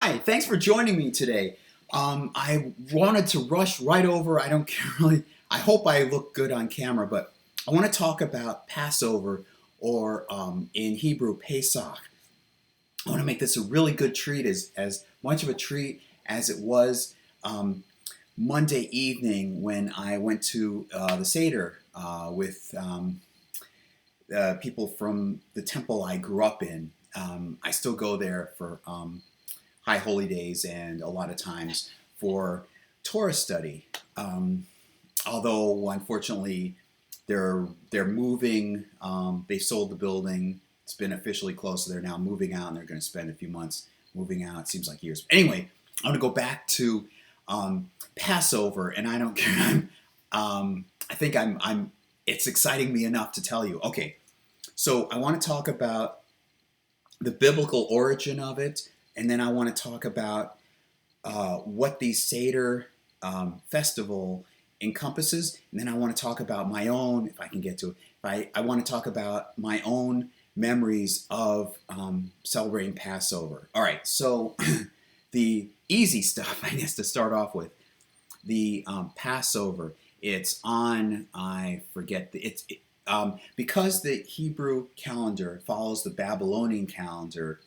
Hi, thanks for joining me today. I wanted to rush right over. I don't care really. I hope I look good on camera, but I want to talk about Passover, or in Hebrew, Pesach. I want to make this a really good treat, as much of a treat as it was Monday evening when I went to the Seder with people from the temple I grew up in. I still go there for high holy days and a lot of times for Torah study. Although unfortunately they're moving. They sold the building. It's been officially closed, so they're now moving out, and they're going to spend a few months moving out. It seems like years. Anyway, I want to go back to Passover, and I don't care. I think I'm. It's exciting me enough to tell you. Okay, so I want to talk about the biblical origin of it, and then I want to talk about what the Seder festival encompasses, and then I want to talk about my own, if I can get to it. I want to talk about my own memories of celebrating Passover. All right, so the easy stuff, I guess, to start off with, the Passover. It's on, I forget, because the Hebrew calendar follows the Babylonian calendar,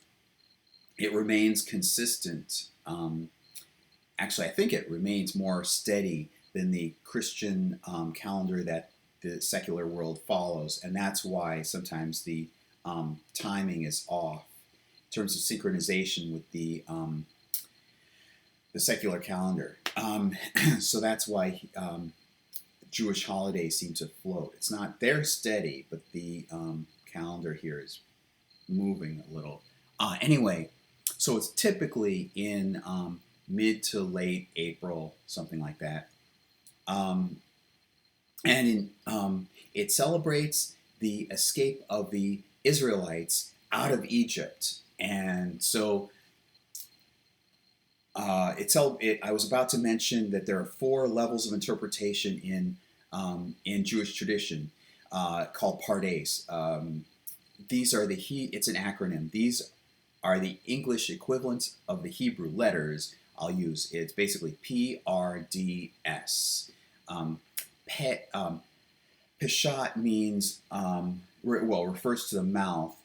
it remains consistent. Actually, I think it remains more steady than the Christian calendar that the secular world follows, and that's why sometimes the timing is off in terms of synchronization with the secular calendar. So that's why Jewish holidays seem to float. It's not, they're steady, but the calendar here is moving a little. Anyway, so it's typically in mid to late April, something like that. It celebrates the escape of the Israelites out of Egypt. And so I was about to mention that there are four levels of interpretation in Jewish tradition called Pardes. These are it's an acronym. These are the English equivalents of the Hebrew letters I'll use. It's basically PRDS. Peshat means, refers to the mouth.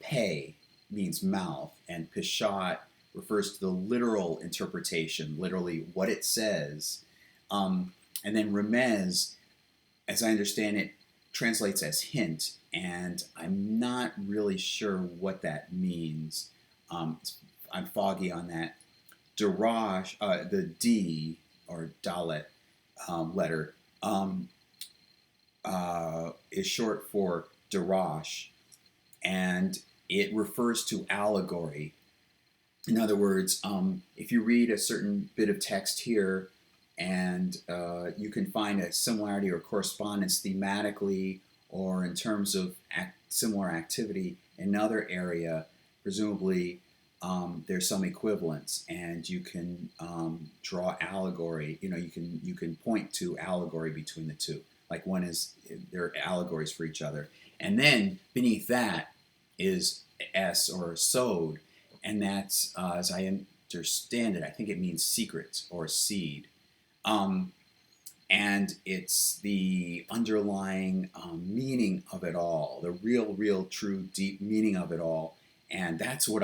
Pe means mouth, and Peshat refers to the literal interpretation, literally what it says. And then Remez, as I understand it, translates as hint, and I'm not really sure what that means. I'm foggy on that. Darash, the D or Dalet letter, is short for Darash, and it refers to allegory. In other words, if you read a certain bit of text here, and you can find a similarity or correspondence thematically or in terms of similar activity in another area, presumably there's some equivalence, and you can draw allegory. You can point to allegory between the two. Like one is, they're allegories for each other, and then beneath that is S or sod, and that's as I understand it, I think it means secret or seed. And it's the underlying meaning of it all, the real, true, deep meaning of it all. And that's what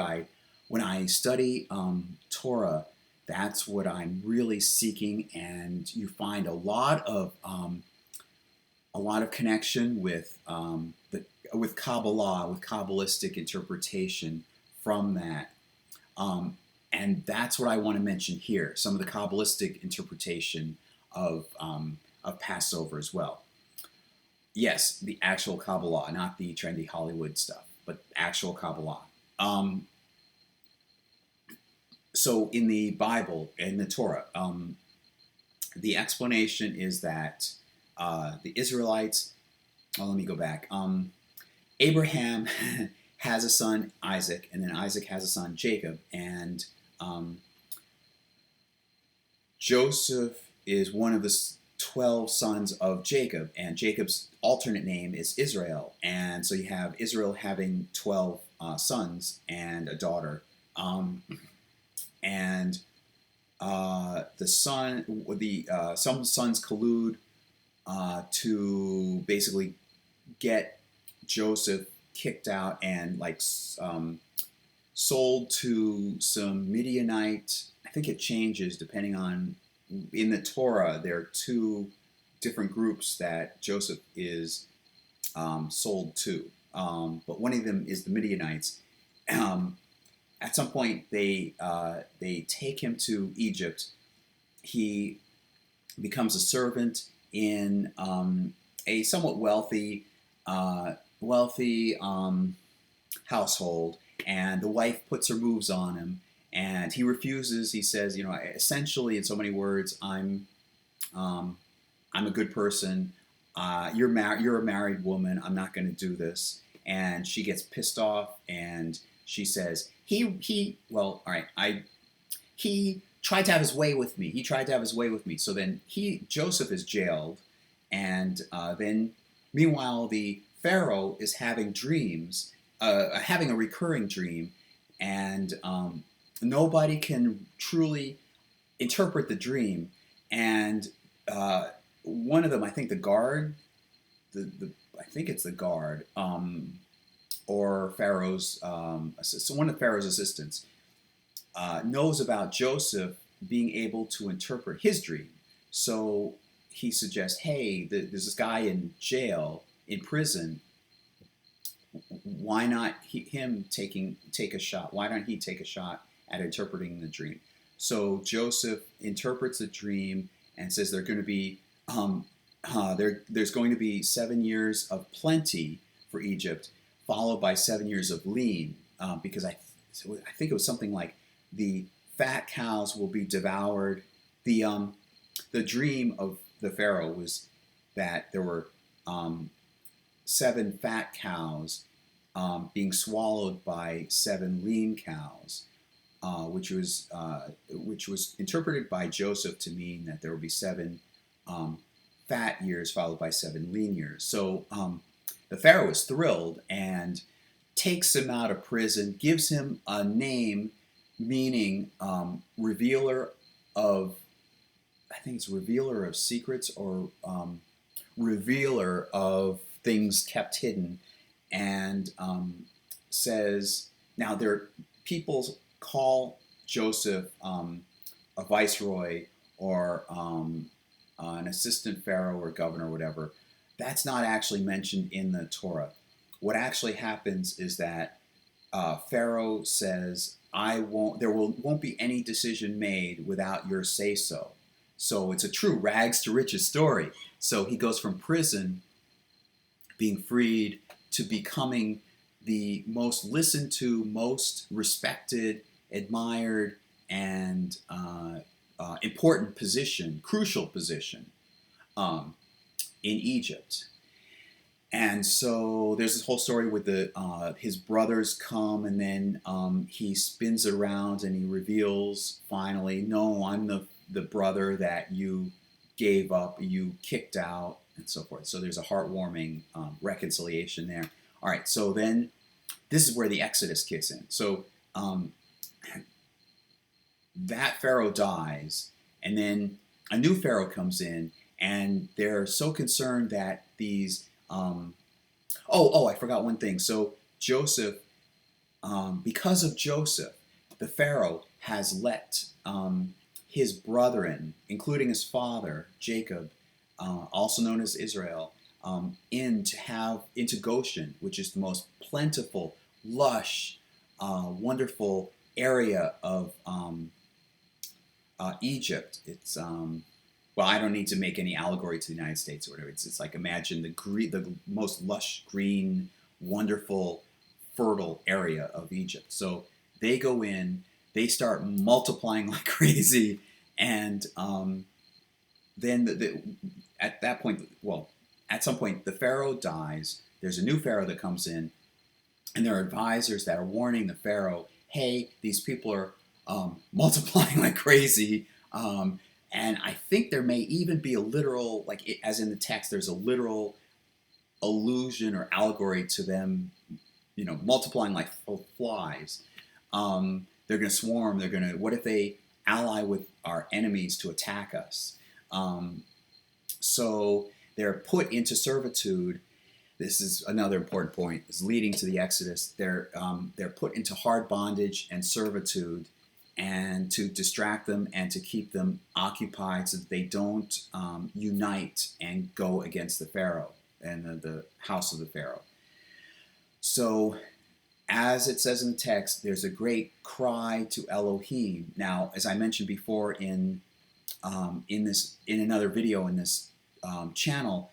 when I study Torah, that's what I'm really seeking. And you find a lot of connection with with Kabbalah, with Kabbalistic interpretation from that. And that's what I want to mention here, some of the Kabbalistic interpretation of Passover as well. Yes, the actual Kabbalah, not the trendy Hollywood stuff, but actual Kabbalah. So in the Bible, in the Torah, the explanation is that the Israelites, let me go back. Abraham has a son, Isaac, and then Isaac has a son, Jacob, and Joseph is one of the 12 sons of Jacob, and Jacob's alternate name is Israel. And so you have Israel having 12 sons and a daughter. the son, some sons collude to basically get Joseph kicked out and like sold to some Midianite. I think it changes depending on, in the Torah there are two different groups that Joseph is sold to, but one of them is the Midianites. Um, at some point, they take him to Egypt. He becomes a servant in a somewhat wealthy household, and the wife puts her moves on him, and he refuses. He says, you know, essentially, in so many words, um, I'm a good person. You're a married woman. I'm not going to do this. And she gets pissed off, and she says, well, all right, he tried to have his way with me. He tried to have his way with me. So then Joseph is jailed, and then meanwhile the Pharaoh is having dreams, having a recurring dream, and nobody can truly interpret the dream. And one of them, I think the guard, I think it's the guard, or Pharaoh's, so one of Pharaoh's assistants, knows about Joseph being able to interpret his dream. So he suggests, hey, there's this guy in jail, in prison. Why not him take a shot? Why don't he take a shot at interpreting the dream? So Joseph interprets the dream and says there's going to be 7 years of plenty for Egypt, followed by 7 years of lean, because I think it was something like the fat cows will be devoured. The dream of the Pharaoh was that there were 7 fat cows being swallowed by 7 lean cows, which was interpreted by Joseph to mean that there would be 7 fat years followed by 7 lean years. So the Pharaoh is thrilled and takes him out of prison, gives him a name meaning revealer of, I think it's revealer of secrets, or revealer of things kept hidden, and says, now people call Joseph a viceroy, or an assistant pharaoh or governor or whatever. That's not actually mentioned in the Torah. What actually happens is that Pharaoh says, there won't be any decision made without your say so. So it's a true rags to riches story. So he goes from prison, being freed, to becoming the most listened to, most respected, admired, and important position, crucial position in Egypt. And so there's this whole story with his brothers come, and then he spins it around and he reveals finally, no, I'm the brother that you gave up, you kicked out, and so forth. So there's a heartwarming reconciliation there. All right, so then this is where the Exodus kicks in. So that Pharaoh dies, and then a new Pharaoh comes in, and they're so concerned that these I forgot one thing. So Joseph, because of Joseph, the Pharaoh has let his brethren, including his father Jacob, also known as Israel, into Goshen, which is the most plentiful, lush, wonderful area of Egypt. It's well, I don't need to make any allegory to the United States or whatever. It's like, imagine the most lush, green, wonderful, fertile area of Egypt. So they go in, they start multiplying like crazy, and then at that point, well, at some point, the Pharaoh dies. There's a new Pharaoh that comes in, and there are advisors that are warning the Pharaoh, hey, these people are multiplying like crazy. And I think there may even be a literal, as in the text, there's a literal allusion or allegory to them, multiplying like flies. They're going to swarm. What if they ally with our enemies to attack us. So they're put into servitude. This is another important point. Is leading to the Exodus. They're put into hard bondage and servitude, and to distract them and to keep them occupied so that they don't unite and go against the Pharaoh and the house of the Pharaoh. So, as it says in the text, there's a great cry to Elohim. Now, as I mentioned before in another video in this channel,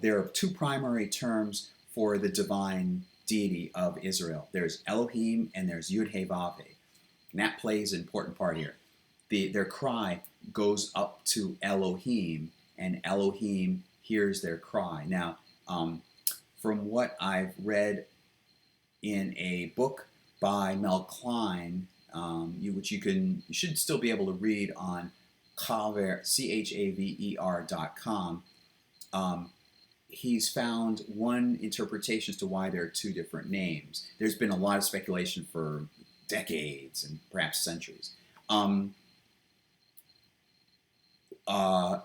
there are two primary terms for the divine deity of Israel. There's Elohim and there's Yud-Heh-Vav-Heh. And that plays an important part here. Their cry goes up to Elohim, and Elohim hears their cry. Now, from what I've read in a book by Mel Klein, which you should still be able to read on CHAVER.com, he's found one interpretation as to why there are two different names. There's been a lot of speculation for decades and perhaps centuries.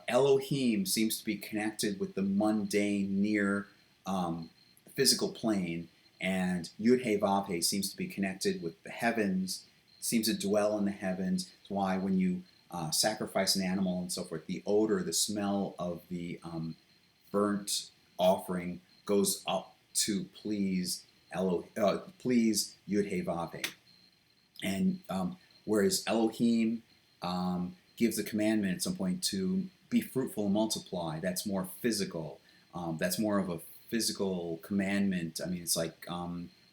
Elohim seems to be connected with the mundane, near physical plane, and Yud-Heh-Vav-Heh seems to be connected with the heavens, seems to dwell in the heavens. That's why when you sacrifice an animal and so forth, the odor, the smell of the burnt offering goes up to please Yud-Heh-Vav-Heh. And whereas Elohim gives the commandment at some point to be fruitful and multiply, that's more physical. That's more of a physical commandment. I mean, it's like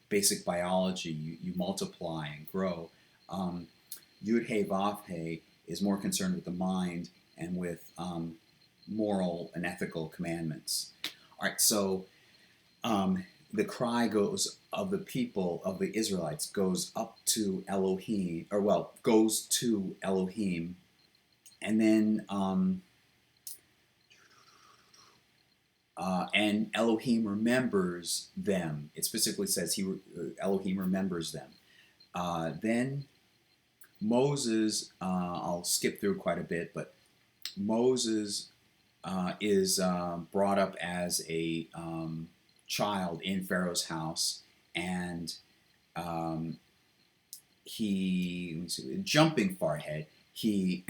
basic biology. You multiply and grow. Yud-Heh-Vav-Heh is more concerned with the mind and with moral and ethical commandments. All right, so the cry goes of the people of the Israelites goes up to Elohim, goes to Elohim, and then and Elohim remembers them. It specifically says Elohim remembers them. Then Moses, I'll skip through quite a bit, but Moses is brought up as a child in Pharaoh's house, and jumping far ahead, he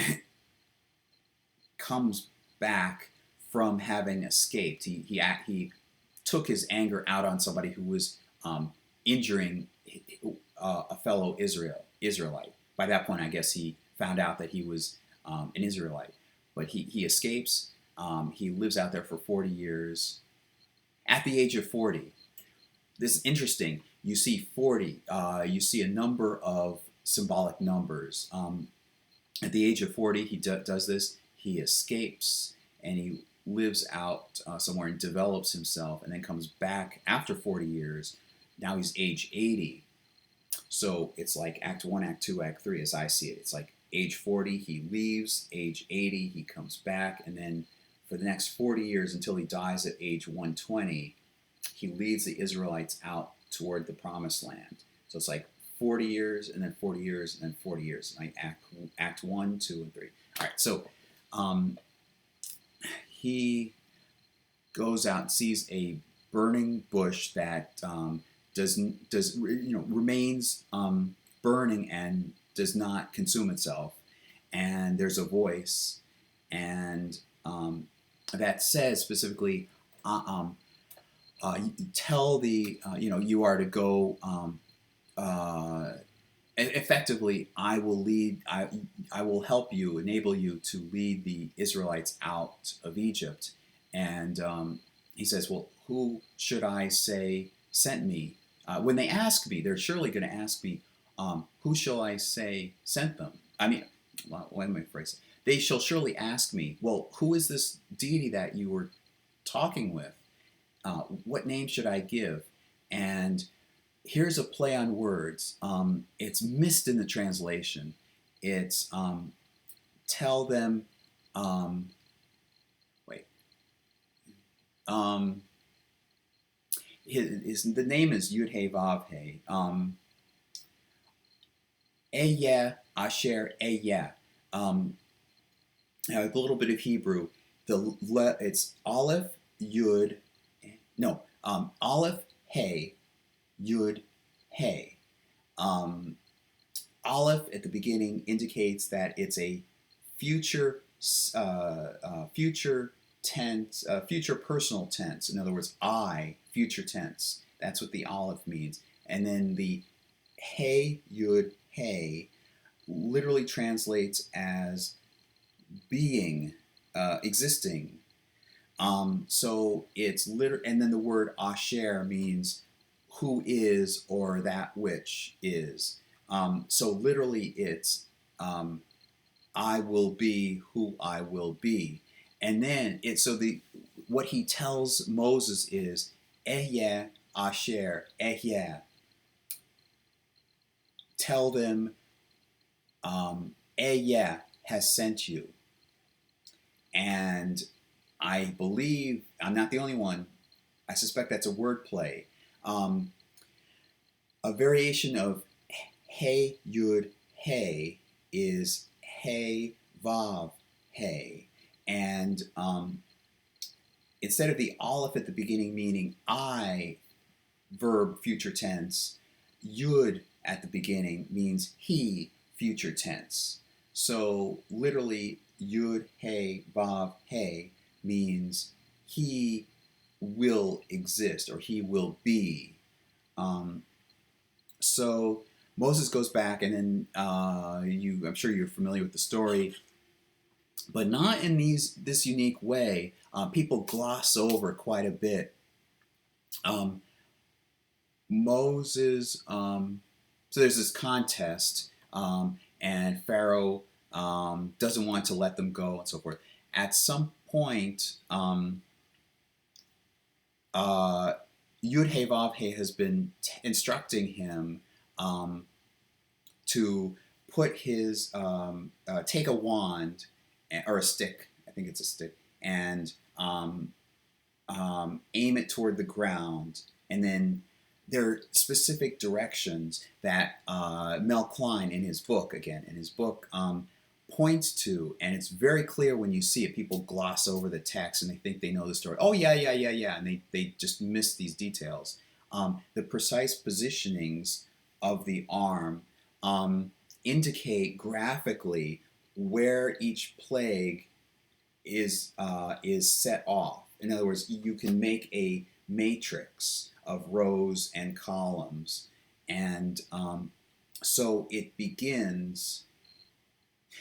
comes back from having escaped. He took his anger out on somebody who was injuring a fellow Israelite. By that point, I guess he found out that he was an Israelite. But he escapes. He lives out there for 40 years. At the age of 40, this is interesting. You see 40. You see a number of symbolic numbers. At the age of 40, he does this. He escapes and he lives out somewhere and develops himself, and then comes back after 40 years. Now he's age 80. So it's like Act 1, Act 2, Act 3 as I see it. It's like age 40, he leaves. Age 80, he comes back. And then for the next 40 years until he dies at age 120, he leads the Israelites out toward the Promised Land. So it's like 40 years, and then 40 years, and then 40 years. Like Act 1, 2, and 3. All right, so he goes out and sees a burning bush that remains burning and does not consume itself, and there's a voice, and that says specifically, tell the you are to go. Effectively, I will help you, enable you to lead the Israelites out of Egypt. And he says, well, who should I say sent me? When they ask me, they're surely going to ask me, who shall I say sent them? I mean, what am I phrasing? They shall surely ask me, well, who is this deity that you were talking with? What name should I give? And here's a play on words. It's missed in the translation. It's tell them, the name is Yud-Heh-Vav-Heh. Eyeh Asher Eyeh. Um, Now, a little bit of Hebrew. It's Aleph Yud, no, Aleph Hey Yud Hey. Um, Aleph at the beginning indicates that it's a future future tense, future personal tense. In other words, I, future tense. That's what the Aleph means. And then the Hey Yud Hey literally translates as being, existing. So it's and then the word asher means who is or that which is. So literally, it's um, I will be who I will be, and then it. So the what he tells Moses is Ehyeh asher Ehyeh. Tell them Ehyeh has sent you, and I believe I'm not the only one. I suspect that's a wordplay. Um, a variation of Hey Yud Hey is Hey Vav Hey. And instead of the Aleph at the beginning meaning I, verb future tense, Yud at the beginning means he, future tense. So literally, Yud Hey Vav Hey means he will exist or he will be. Um, so Moses goes back, and then I'm sure you're familiar with the story, but not in this unique way. People gloss over quite a bit. Um, Moses, so there's this contest, and Pharaoh doesn't want to let them go and so forth. At some point, Yud Hey Vav Hey has been instructing him um, to put his take a wand or a stick. I think it's a stick, and aim it toward the ground, and then there are specific directions that Mel Klein in his book points to, and it's very clear when you see it. People gloss over the text and they think they know the story. Oh yeah, yeah, yeah, yeah, and they just miss these details. The precise positionings of the arm indicate graphically where each plague is set off. In other words, you can make a matrix of rows and columns, and so it begins.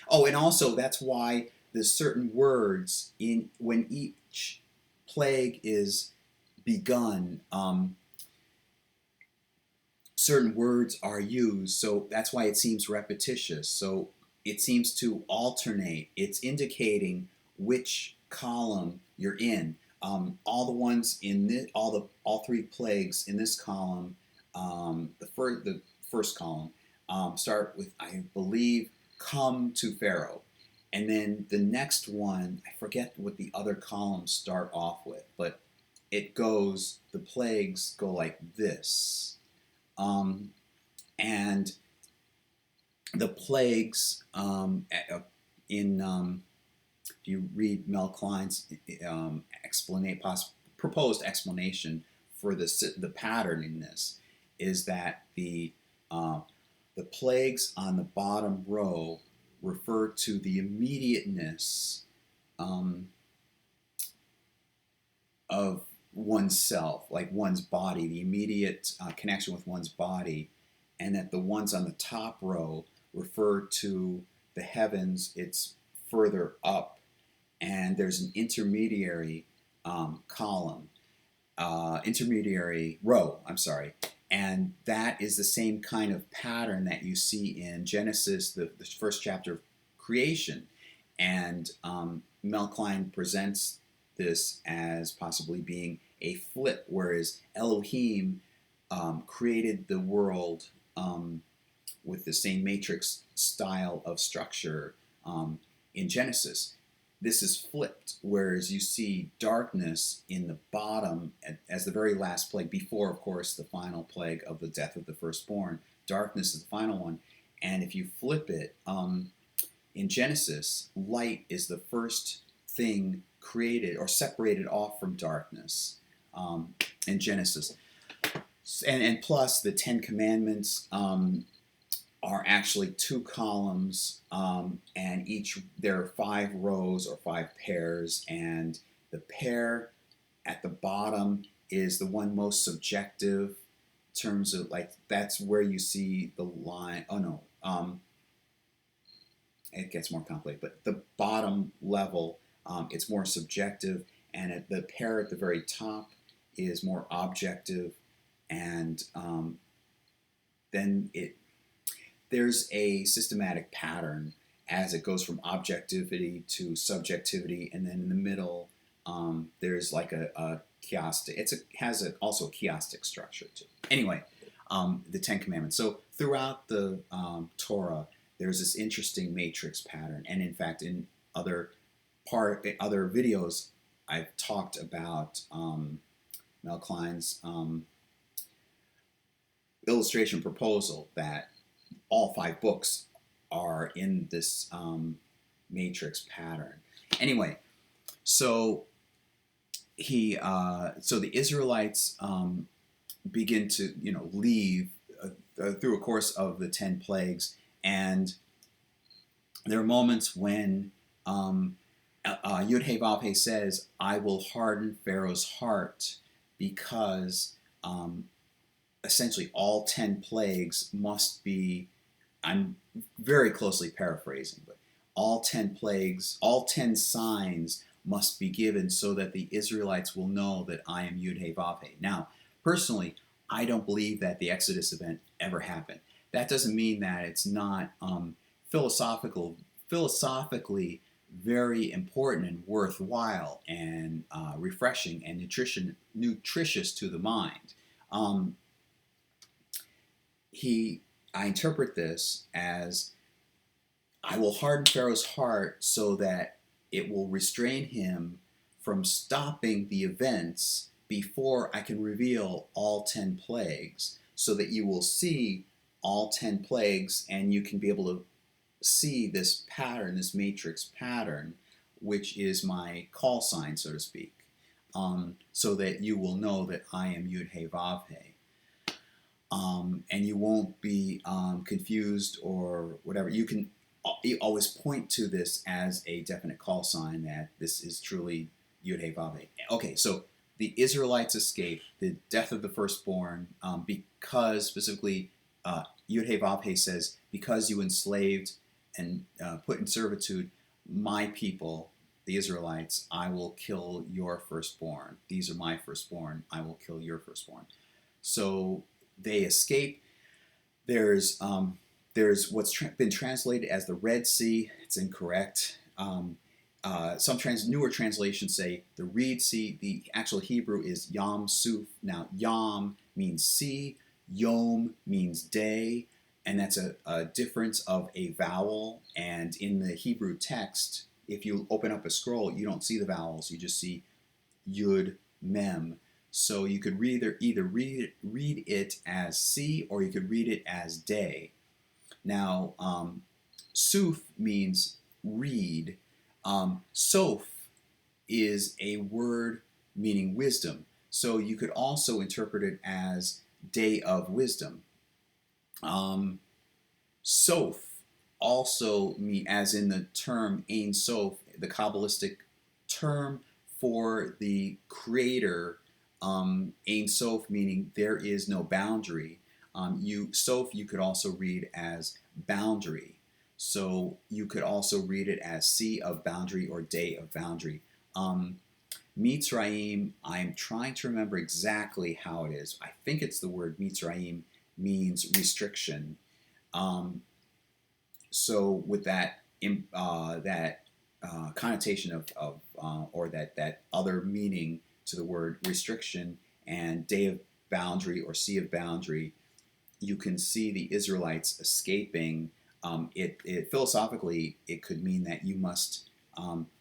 Oh, and also that's why there's certain words in when each plague is begun. Certain words are used, so that's why it seems repetitious. So it seems to alternate. It's indicating which column you're in. All the ones in this, all three plagues in this column, the first column, start with, I believe, come to Pharaoh, and then the next one, I forget what the other columns start off with, but the plagues go like this. And the plagues if you read Mel Klein's proposed explanation for the pattern in this, is that the plagues on the bottom row refer to the immediateness of oneself, like one's body, the immediate connection with one's body, and that the ones on the top row refer to the heavens. It's further up, and there's an intermediary intermediary row, I'm sorry, and that is the same kind of pattern that you see in Genesis, the first chapter of creation. And Mel Klein presents this as possibly being a flip, whereas Elohim created the world with the same matrix style of structure in Genesis. This is flipped, whereas you see darkness in the bottom as the very last plague, before, of course, the final plague of the death of the firstborn. Darkness is the final one. And if you flip it, in Genesis, light is the first thing created or separated off from darkness in Genesis. And plus, the Ten Commandments are actually two columns, and each there are 5 rows or 5 pairs, and the pair at the bottom is the one most subjective in terms of, like, that's where you see the line. Oh no, it gets more complicated, but the bottom level, it's more subjective, and the pair at the very top is more objective, and then there's a systematic pattern as it goes from objectivity to subjectivity, and then in the middle, there's like a chiastic. Has also a chiastic structure too. Anyway, the Ten Commandments. So throughout the Torah, there's this interesting matrix pattern, and in fact, in other videos, I've talked about Mel Klein's illustration proposal that all 5 books are in this matrix pattern. Anyway, so so the Israelites begin to leave through a course of the 10 plagues, and there are moments when Yud-Heh-Vav-Heh says, "I will harden Pharaoh's heart," because essentially all 10 plagues must be, I'm very closely paraphrasing, but all 10 plagues, all 10 signs must be given so that the Israelites will know that I am Yud-Heh-Vav-Heh. Now, personally, I don't believe that the Exodus event ever happened. That doesn't mean that it's not philosophically very important and worthwhile and refreshing and nutritious to the mind. I interpret this as, I will harden Pharaoh's heart so that it will restrain him from stopping the events before I can reveal all 10 plagues, so that you will see all 10 plagues and you can be able to see this pattern, this matrix pattern, which is my call sign, so to speak, so that you will know that I am Yud-Heh-Vav-Heh. And you won't be confused or whatever. You always point to this as a definite call sign that this is truly Yud-Heh-Vav-Heh. Okay, so the Israelites escape the death of the firstborn because specifically Yud-Heh-Vav-Heh says, because you enslaved and put in servitude my people, the Israelites, I will kill your firstborn. These are my firstborn. I will kill your firstborn. So they escape. There's what's been translated as the Red Sea. It's incorrect. Some newer translations say the Reed Sea. The actual Hebrew is Yam Suf. Now, Yam means sea, Yom means day, and that's a difference of a vowel. And in the Hebrew text, if you open up a scroll, you don't see the vowels. You just see Yud, Mem. So you could either read it as sea, or you could read it as day. Now, Suf means reed. Soph is a word meaning wisdom. So you could also interpret it as day of wisdom. Soph also mean, as in the term Ein Sof, the Kabbalistic term for the creator. Ein Sof meaning there is no boundary. Sof you could also read as boundary. So you could also read it as sea of boundary or day of boundary. Mitzrayim, I'm trying to remember exactly how it is. I think it's the word Mitzrayim means restriction. So with that connotation of or that other meaning to the word restriction and day of boundary or sea of boundary, you can see the Israelites escaping. It philosophically, it could mean that you must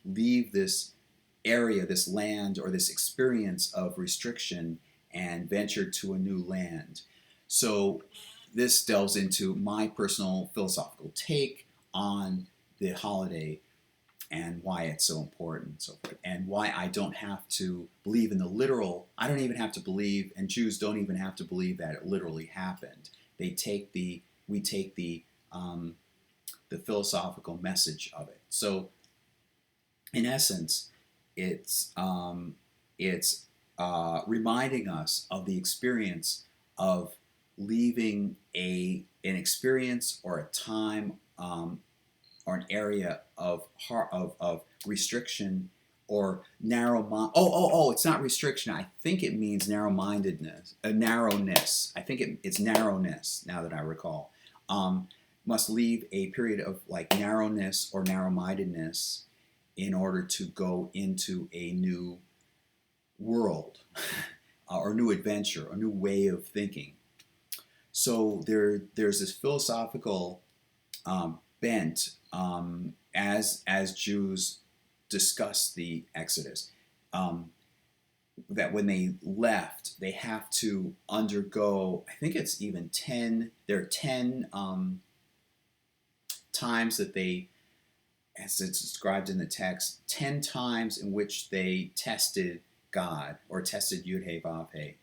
leave this area, this land, or this experience of restriction and venture to a new land. So this delves into my personal philosophical take on the holiday and why it's so important and so forth, and why I don't have to believe in the literal. I don't even have to believe, and Jews don't even have to believe that it literally happened. We take the philosophical message of it. So, in essence, it's reminding us of the experience of leaving an experience or a time, or an area of restriction or narrow mind. It's not restriction. I think it means narrow-mindedness, narrowness. I think it's narrowness. Now that I recall, must leave a period of like narrowness or narrow-mindedness in order to go into a new world or new adventure, a new way of thinking. So there's this philosophical bent as Jews discuss the Exodus, that when they left, they have to undergo. I think it's even 10. There are 10 times that they, as it's described in the text, 10 times in which they tested God or tested Yud He Vav He.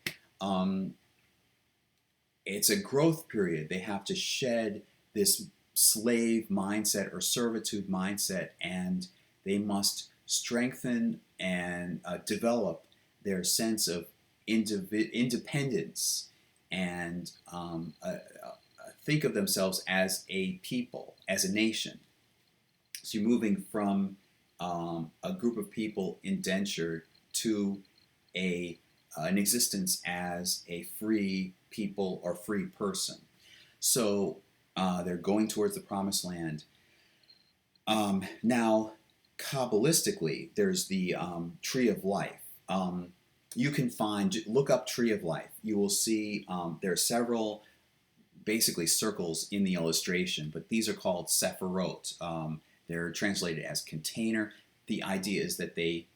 It's a growth period. They have to shed this slave mindset or servitude mindset, and they must strengthen and develop their sense of independence and think of themselves as a people, as a nation. So you're moving from a group of people indentured to an existence as a free people or free person. So they're going towards the promised land. Now, Kabbalistically, there's the tree of life. You can look up tree of life. You will see there are several basically circles in the illustration, but these are called sephirot. They're translated as container. The idea is that they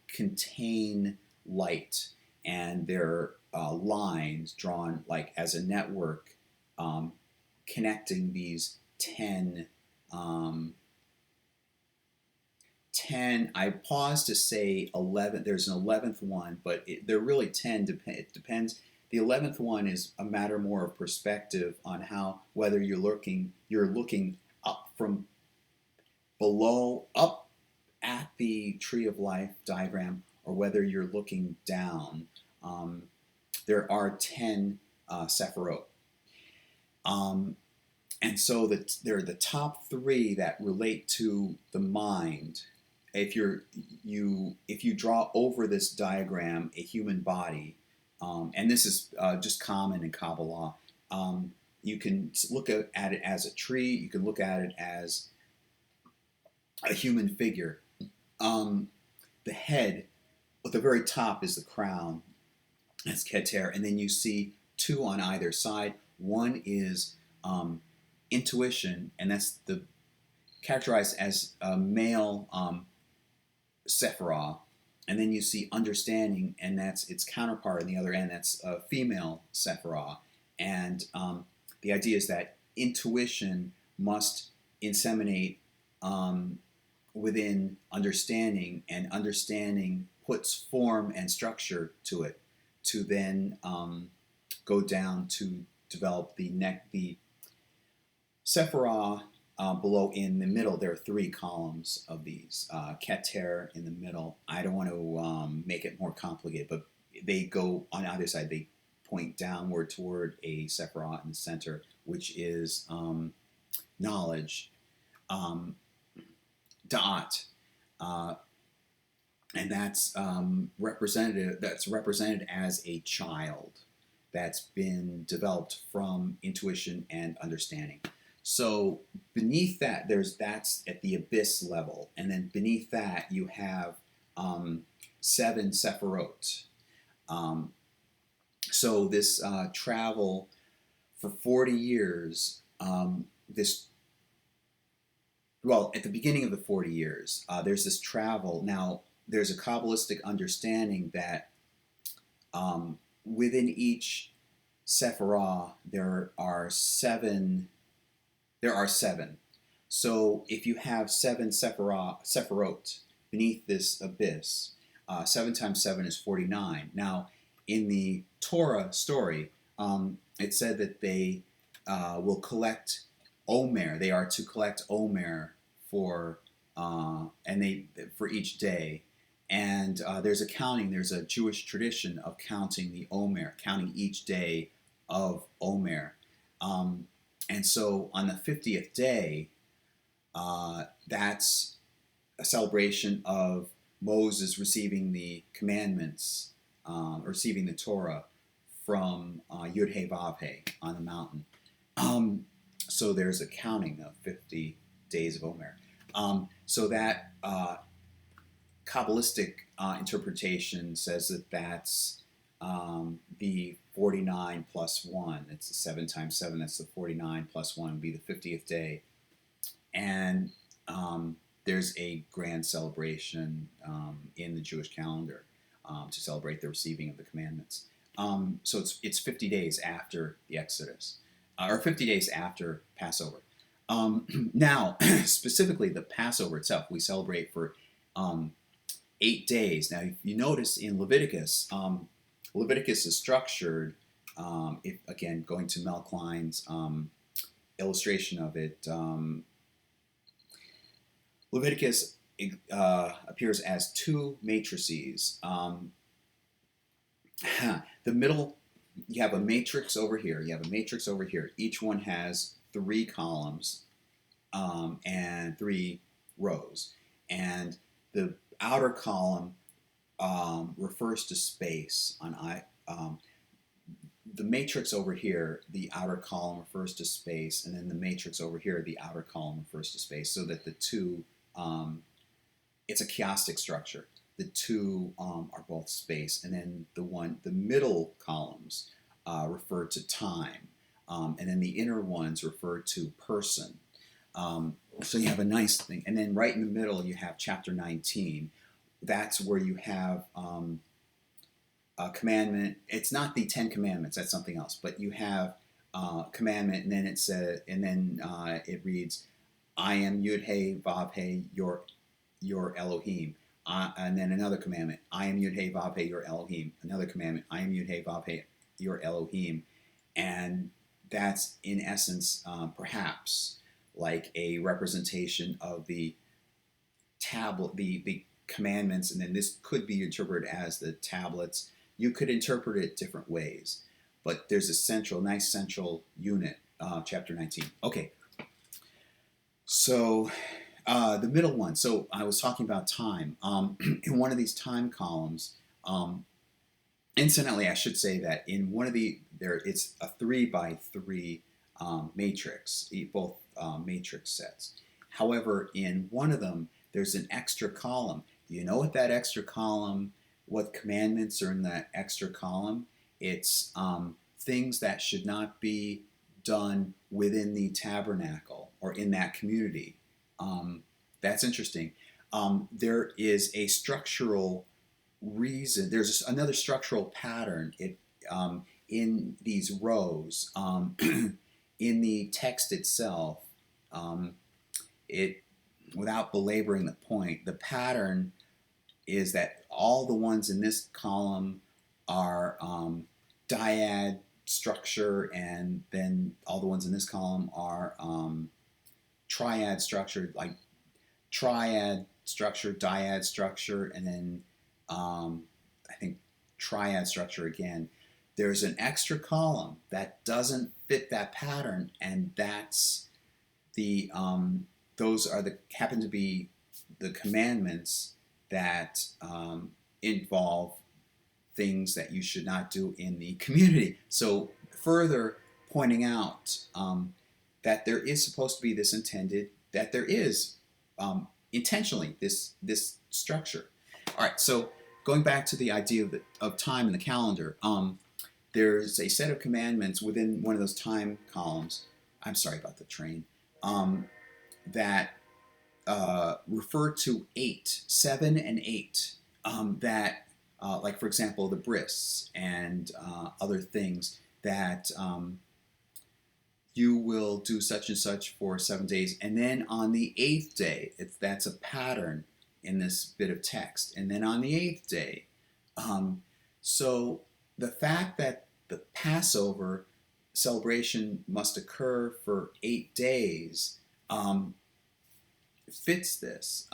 contain light, and they're lines drawn like as a network connecting these 10. 10. I paused to say 11. There's an 11th one, but they're really 10. It depends. The 11th one is a matter more of perspective on how, whether you're looking up from below, up at the tree of life diagram, or whether you're looking down. There are 10 sephirot. And so there are the top 3 that relate to the mind. If you draw over this diagram a human body, and this is just common in Kabbalah, you can look at it as a tree. You can look at it as a human figure. The head, at the very top, is the crown. That's Keter, and then you see 2 on either side. One is intuition, and that's characterized as a male Sephirah, and then you see understanding, and that's its counterpart on the other end. That's a female Sephirah, and the idea is that intuition must inseminate within understanding, and understanding puts form and structure to it, to then go down to develop the Sephirah. Below in the middle, there are 3 columns of these. Keter in the middle. I don't want to make it more complicated, but they go on either side. They point downward toward a Sephirah in the center, which is knowledge, da'at, and that's represented. That's represented as a child that's been developed from intuition and understanding. So beneath that, that's at the abyss level, and then beneath that you have 7 sephirot. So this travel for 40 years. At the beginning of the 40 years, there's this travel. Now, there's a Kabbalistic understanding that within each sephirah there are 7. So if you have seven sephirot beneath this abyss, 7 times 7 is 49. Now, in the Torah story, it said that they will collect Omer. They are to collect Omer for for each day. And there's a counting. There's a Jewish tradition of counting the Omer, counting each day of Omer. Um, and so on the 50th day, that's a celebration of Moses receiving the commandments, receiving the Torah from Yud He Vav He on the mountain. So there's a counting of 50 days of Omer. So that Kabbalistic interpretation says that that's the 49 plus 1. It's the 7 times 7, that's the 49 plus 1 would be the 50th day. And there's a grand celebration in the Jewish calendar to celebrate the receiving of the commandments. So it's 50 days after the Exodus, or 50 days after Passover. Now, specifically the Passover itself, we celebrate for 8 days. Now, if you notice in Leviticus, Leviticus is structured, again, going to Mel Klein's illustration of it, Leviticus appears as two matrices. The middle, you have a matrix over here. You have a matrix over here. Each one has 3 columns and 3 rows. And the outer column refers to space. The matrix over here, the outer column refers to space, and then the matrix over here, the outer column refers to space, so that the two, it's a chiastic structure. The two are both space, and then the middle columns refer to time, and then the inner ones refer to person. So you have a nice thing, and then right in the middle you have chapter 19. That's where you have a commandment. It's not the 10 Commandments. That's something else. But you have commandment, and then it reads, "I am Yud He Vav He, your Elohim." And then another commandment, "I am Yud He Vav He, your Elohim." Another commandment, "I am Yud He Vav He, your Elohim." And that's in essence, perhaps, like a representation of the tablet, the commandments, and then this could be interpreted as the tablets. You could interpret it different ways, but there's a nice central unit, chapter 19. Okay, so the middle one. So I was talking about time. In one of these time columns, incidentally, I should say that in one of it's a 3 by 3 matrix, both matrix sets. However, in one of them, there's an extra column. Do you know what that extra column, what commandments are in that extra column? It's things that should not be done within the tabernacle or in that community. That's interesting. There is a structural reason. There's another structural pattern in these rows. In the text itself, without belaboring the point, the pattern is that all the ones in this column are dyad structure, and then all the ones in this column are triad structure, like triad structure, dyad structure, and then I think triad structure again. There's an extra column that doesn't fit that pattern, and that's the those are happen to be the commandments that involve things that you should not do in the community. So further pointing out that there is supposed to be this that there is intentionally this structure. All right, so going back to the idea of time in the calendar, there's a set of commandments within one of those time columns. I'm sorry about the train. That refer to 8, 7, and 8. That, like for example, the bris and other things that you will do such and such for 7 days, and then on the eighth day, that's a pattern in this bit of text, and then on the eighth day. So the fact that the Passover celebration must occur for 8 days fits this.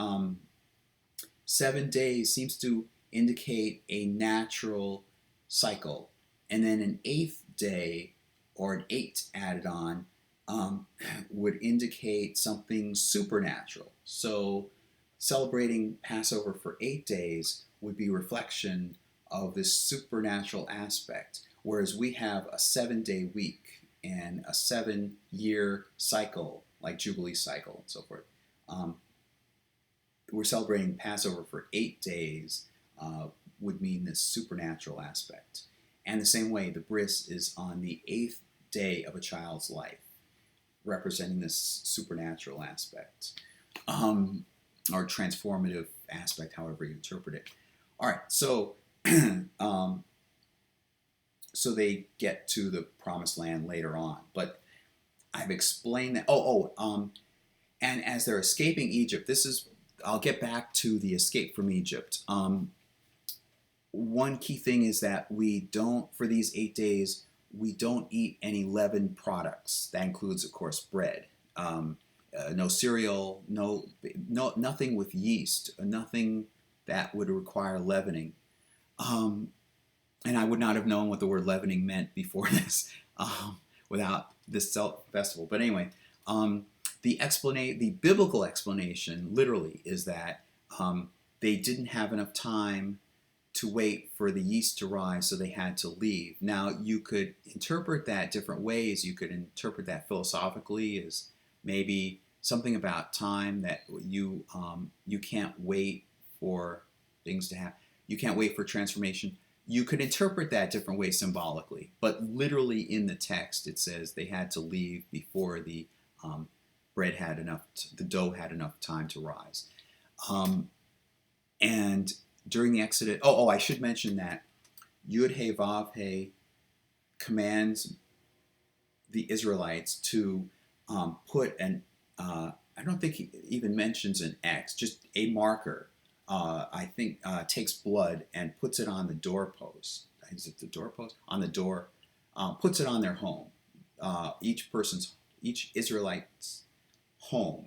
7 days seems to indicate a natural cycle, and then an eighth day or an eight added on would indicate something supernatural. So celebrating Passover for 8 days would be reflection of this supernatural aspect, whereas we have a 7-day week and a 7-year cycle, like Jubilee cycle and so forth. We're celebrating Passover for 8 days would mean this supernatural aspect. And the same way, the bris is on the 8th day of a child's life, representing this supernatural aspect, or transformative aspect, however you interpret it. All right, so so they get to the promised land later on, but I've explained that. And as they're escaping Egypt, I'll get back to the escape from Egypt. One key thing is that for these 8 days, we don't eat any leavened products. That includes, of course, bread. No cereal, nothing with yeast, nothing that would require leavening. And I would not have known what the word leavening meant before this, without this festival. But anyway, the biblical explanation, literally, is that they didn't have enough time to wait for the yeast to rise, so they had to leave. Now, you could interpret that different ways. You could interpret that philosophically as maybe something about time, that you can't wait for things to happen. You can't wait for transformation. You could interpret that different ways symbolically, but literally in the text it says they had to leave before the the dough had enough time to rise. And during the Exodus, I should mention that Yud-Heh-Vav-Heh commands the Israelites to put I don't think he even mentions an X, just a marker. I think takes blood and puts it on the doorpost. Is it the doorpost? On the door. Puts it on their home. Each Israelite's home,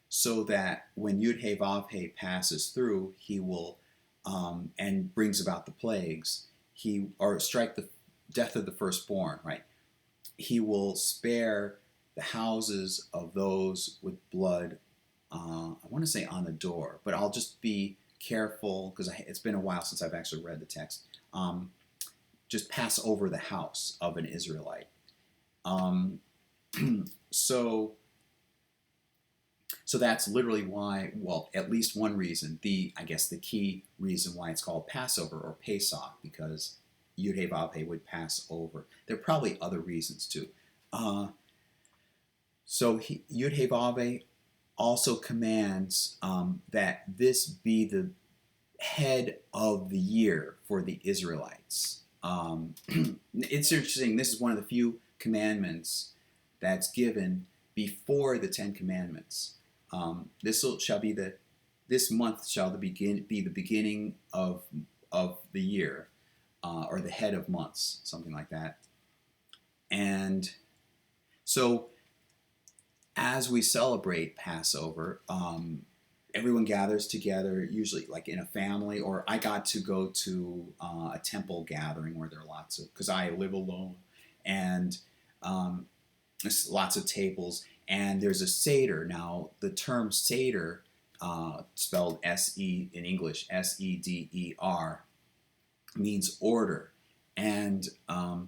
so that when Yud-Heh-Vav-Heh passes through, he will and brings about the plagues. Or strike the death of the firstborn. Right. He will spare the houses of those with blood. I want to say on the door, but I'll just be careful because it's been a while since I've actually read the text. Just pass over the house of an Israelite. So that's literally why, well, at least one reason, I guess the key reason why it's called Passover or Pesach, because Yud-Heh-Vav-Heh would pass over. There are probably other reasons too. So Yud-Heh-Vav-Heh also commands that this be the head of the year for the Israelites. It's interesting. This is one of the few commandments that's given before the Ten Commandments. This month shall be the beginning of the year, or the head of months, something like that. And so, as we celebrate Passover, everyone gathers together, usually like in a family, or I got to go to a temple gathering where there are lots of, because I live alone, and there's lots of tables, and there's a Seder. Now, the term Seder, spelled S-E in English, S-E-D-E-R, means order. And I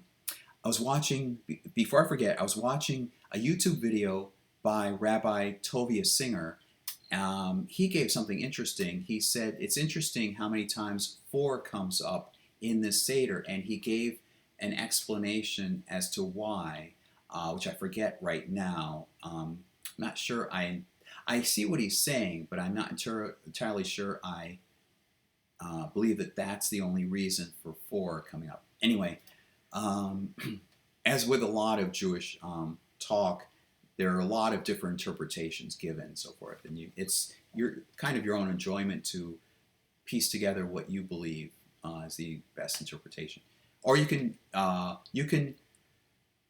was watching, before I forget, I was watching a YouTube video by Rabbi Tovia Singer. He gave something interesting. He said it's interesting how many times 4 comes up in this Seder, and he gave an explanation as to why, which I forget right now. I'm not sure I see what he's saying, but I'm not entirely sure I believe that that's the only reason for 4 coming up. Anyway, as with a lot of Jewish talk, there are a lot of different interpretations given and so forth, and it's your own enjoyment to piece together what you believe is the best interpretation, or you can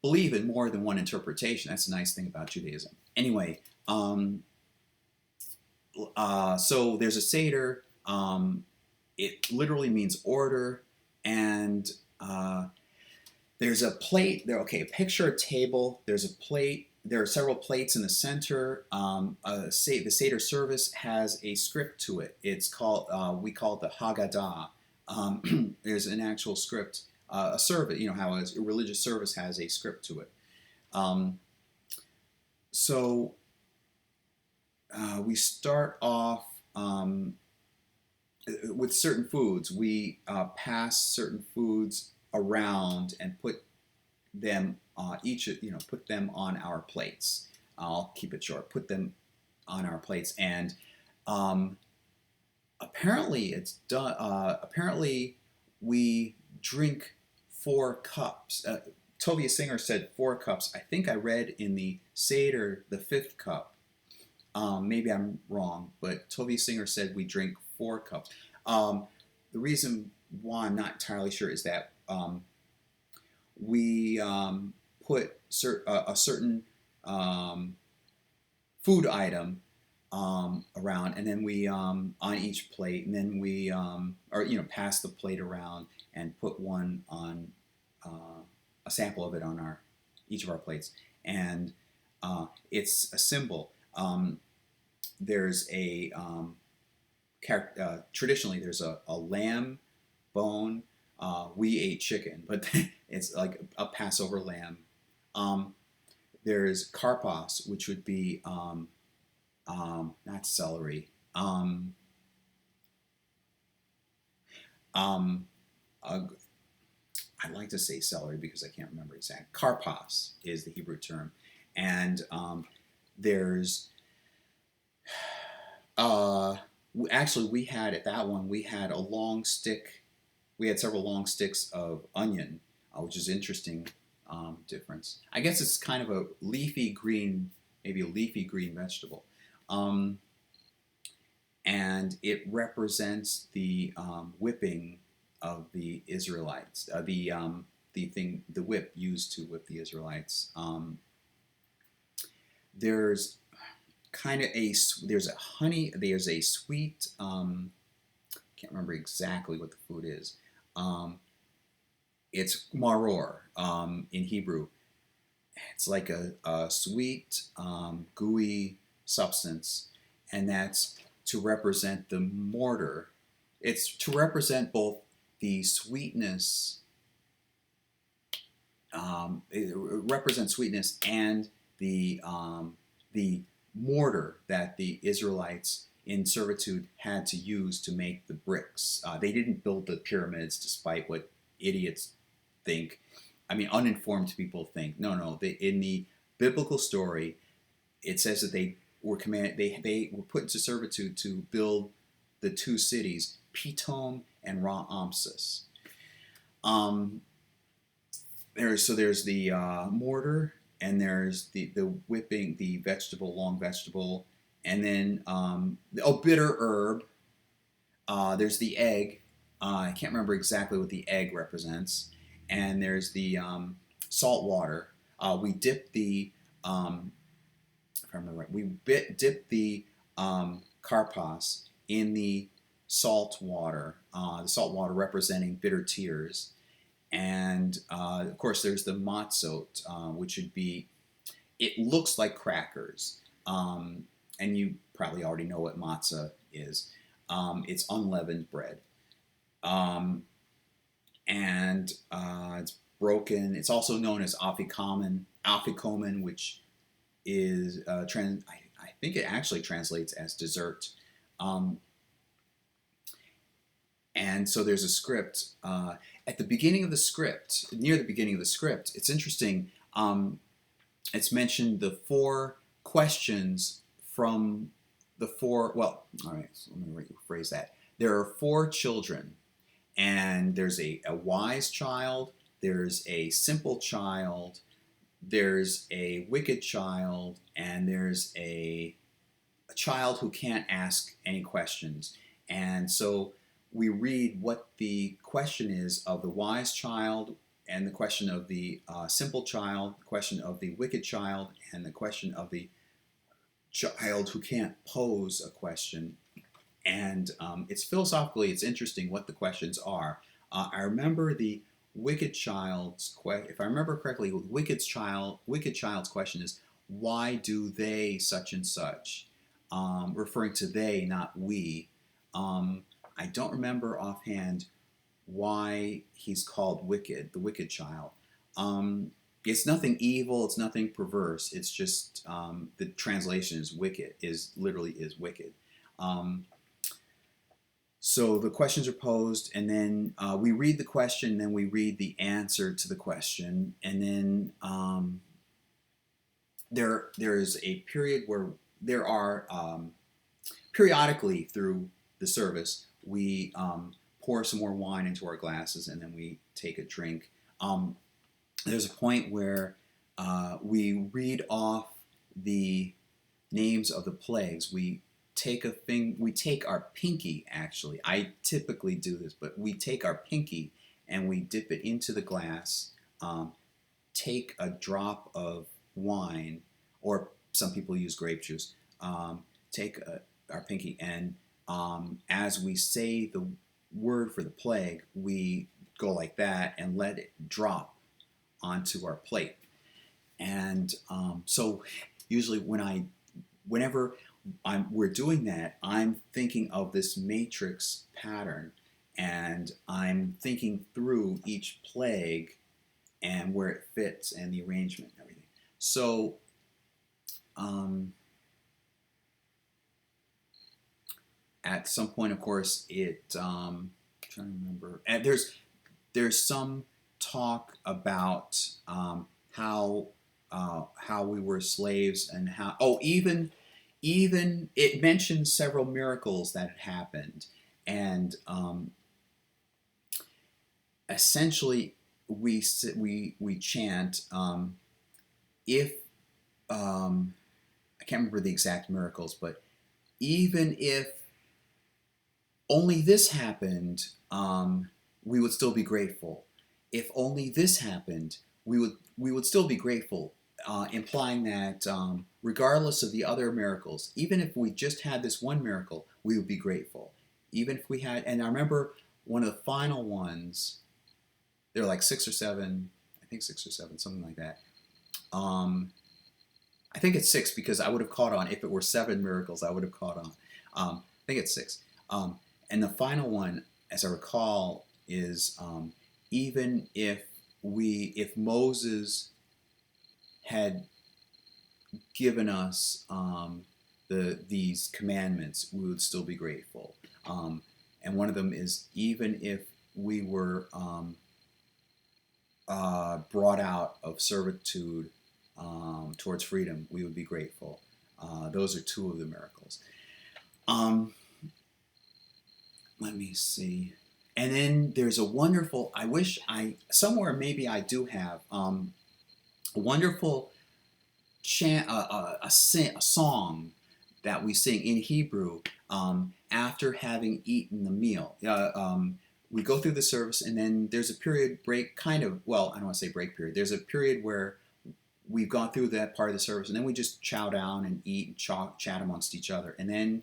believe in more than one interpretation. That's a nice thing about Judaism. Anyway, so there's a Seder. It literally means order, and there's a plate there. Okay, picture a table. There's a plate. There are several plates in the center. The Seder service has a script to it. It's called we call it the Haggadah. There's an actual script, a service. You know how a religious service has a script to it. So we start off with certain foods. We pass certain foods around and put them put them on our plates. I'll keep it short. Put them on our plates, and apparently it's done. Apparently we drink 4 cups. Tovia Singer said 4 cups. I think I read in the Seder the 5th cup. Maybe I'm wrong, but Tovia Singer said we drink 4 cups. The reason why I'm not entirely sure is that we put a certain food item around, and then we on each plate, and then we pass the plate around and put one on a sample of it on each of our plates, and it's a symbol. There's a traditionally there's a lamb bone. We ate chicken, but it's like a Passover lamb. There's karpas, which would be not celery. I like to say celery because I can't remember exactly. Karpas is the Hebrew term, and there's actually we had at that one we had a long stick. We had several long sticks of onion, which is interesting difference. I guess it's kind of a leafy green, maybe a leafy green vegetable, and it represents the whipping of the Israelites. The whip used to whip the Israelites. There's kind of there's a sweet. Can't remember exactly what the food is. It's maror in Hebrew. It's like a sweet, gooey substance, and that's to represent the mortar. It's to represent both the sweetness. It represents sweetness and the mortar that the Israelites in servitude had to use to make the bricks. They didn't build the pyramids, despite what idiots think. I mean, uninformed people think. No. In the biblical story, it says that they were put into servitude to build the 2 cities, Pitom and Ramses. There's the mortar, and there's the whipping, the long vegetable, and then bitter herb. There's the egg. I can't remember exactly what the egg represents. And there's the salt water. We dip the, if I remember right, dip the karpas in the salt water. The salt water representing bitter tears. And of course, there's the matzot, which would be, it looks like crackers. And you probably already know what matzah is. It's unleavened bread. And it's broken. It's also known as afikomen, which is I think it actually translates as dessert. And so there's a script. At the beginning of the script, near the beginning of the script, it's interesting. It's mentioned the 4 questions from the 4. Well, all right. So let me rephrase that. There are 4 children. And there's a wise child, there's a simple child, there's a wicked child, and there's a child who can't ask any questions. And so we read what the question is of the wise child, and the question of the simple child, the question of the wicked child, and the question of the child who can't pose a question. And it's philosophically, it's interesting what the questions are. I remember the wicked child's if I remember correctly, the wicked child's question is, why do they such and such? Referring to they, not we. I don't remember offhand why he's called wicked, the wicked child. It's nothing evil, it's nothing perverse. It's just the translation is wicked, is literally is wicked. So the questions are posed, and then we read the question, then we read the answer to the question, and then there is a period where there are periodically through the service we pour some more wine into our glasses, and then we take a drink. There's a point where we read off the names of the plagues. We take our pinky, actually. I typically do this, but we take our pinky and we dip it into the glass, take a drop of wine, or some people use grape juice, take our pinky, and as we say the word for the plague, we go like that and let it drop onto our plate. And so usually whenever we're doing that, I'm thinking of this matrix pattern, and I'm thinking through each plague and where it fits and the arrangement and everything. So at some point, of course, I'm trying to remember, and there's some talk about how we were slaves, and how even it mentions several miracles that had happened, and essentially we chant, if I can't remember the exact miracles, but even if only this happened, we would still be grateful. If only this happened, we would still be grateful, implying that regardless of the other miracles, even if we just had this one miracle, we would be grateful. Even if we had, and I remember one of the final ones, there were like 6 or 7, I think 6 or 7, something like that. I think it's 6 because I would have caught on. If it were 7 miracles, I would have caught on. I think it's 6. And the final one, as I recall, is even if Moses had given us these commandments, we would still be grateful. And one of them is, even if we were brought out of servitude towards freedom, we would be grateful. Those are 2 of the miracles. Let me see. And then there's a wonderful, I wish somewhere maybe I do have, a wonderful chant, a song that we sing in Hebrew after having eaten the meal. We go through the service, and then there's a period break, kind of, well, I don't want to say break period. There's a period where we've gone through that part of the service, and then we just chow down and eat and chat amongst each other. And then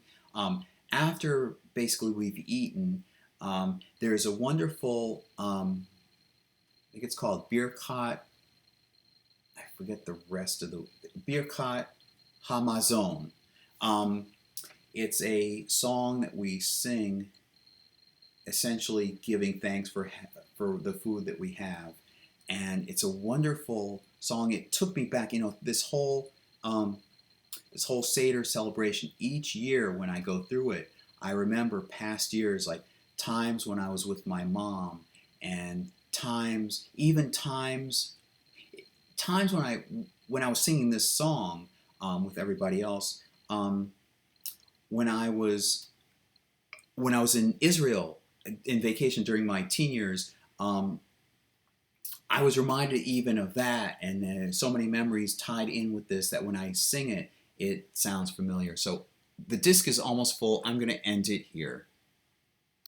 after basically we've eaten, there's a wonderful, I think it's called Birkat, I forget the rest of the, Birkat Hamazon. It's a song that we sing, essentially giving thanks for the food that we have. And it's a wonderful song. It took me back, this whole Seder celebration. Each year when I go through it, I remember past years, like times when I was with my mom, and times when I was singing this song with everybody else. When I was in Israel in vacation during my teen years, I was reminded even of that, and so many memories tied in with this that when I sing it, it sounds familiar. So the disc is almost full. I'm going to end it here.